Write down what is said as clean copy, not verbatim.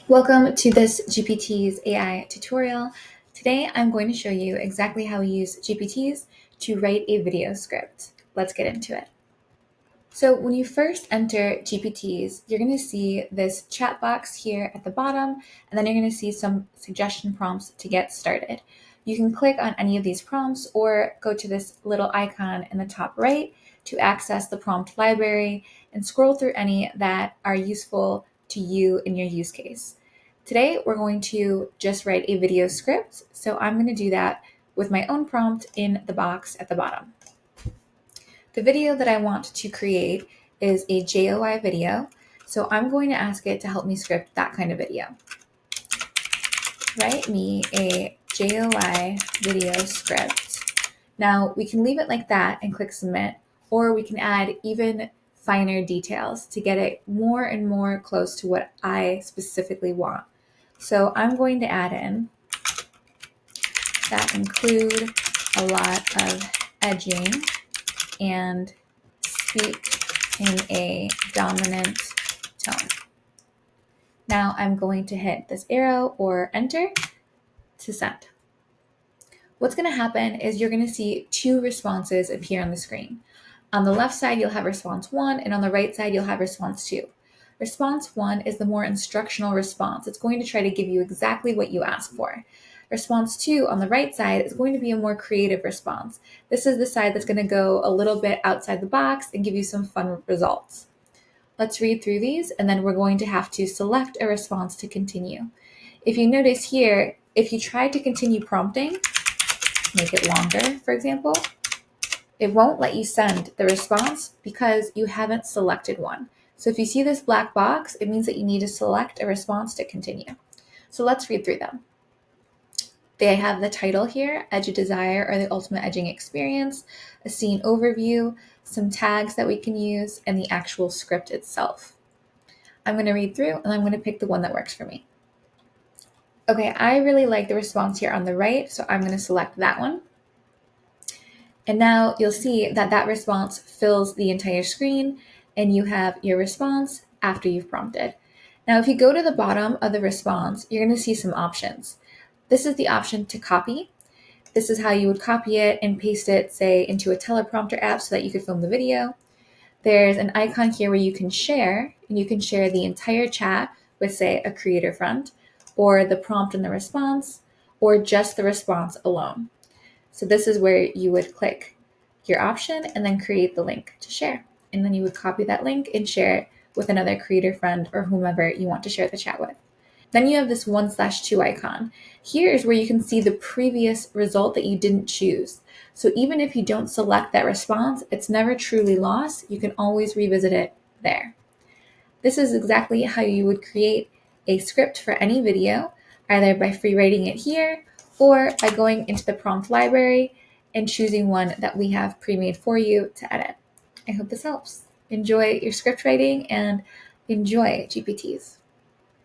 Welcome to this GPTease AI tutorial. Today I'm going to show you exactly how we use GPTease to write a video script. Let's get into it. So when you first enter GPTease, you're going to see this chat box here at the bottom, and then you're going to see some suggestion prompts to get started. You can click on any of these prompts or go to this little icon in the top right to access the prompt library and scroll through any that are useful to you in your use case. Today, we're going to just write a video script, so I'm going to do that with my own prompt in the box at the bottom. The video that I want to create is a JOI video, so I'm going to ask it to help me script that kind of video. Write me a JOI video script. Now, we can leave it like that and click submit, or we can add even finer details to get it more and more close to what I specifically want. So I'm going to add in that include a lot of edging and speak in a dominant tone. Now I'm going to hit this arrow or enter to send. What's going to happen is you're going to see two responses appear on the screen. On the left side, you'll have response 1, and on the right side, you'll have response 2. Response 1 is the more instructional response. It's going to try to give you exactly what you asked for. Response 2 on the right side is going to be a more creative response. This is the side that's going to go a little bit outside the box and give you some fun results. Let's read through these, and then we're going to have to select a response to continue. If you notice here, if you try to continue prompting, make it longer, for example, it won't let you send the response because you haven't selected one. So if you see this black box, it means that you need to select a response to continue. So let's read through them. They have the title here, Edge of Desire or the Ultimate Edging Experience, a scene overview, some tags that we can use, and the actual script itself. I'm going to read through and I'm going to pick the one that works for me. Okay, I really like the response here on the right, so I'm going to select that one. And now you'll see that that response fills the entire screen and you have your response after you've prompted. Now, if you go to the bottom of the response, you're going to see some options. This is the option to copy. This is how you would copy it and paste it, say, into a teleprompter app so that you could film the video. There's an icon here where you can share, and you can share the entire chat with, say, a creator friend, or the prompt and the response, or just the response alone. So this is where you would click your option and then create the link to share. And then you would copy that link and share it with another creator friend or whomever you want to share the chat with. Then you have this 1/2 icon. Here is where you can see the previous result that you didn't choose. So even if you don't select that response, it's never truly lost. You can always revisit it there. This is exactly how you would create a script for any video, either by free writing it here or by going into the prompt library and choosing one that we have pre-made for you to edit. I hope this helps. Enjoy your script writing and enjoy GPTease.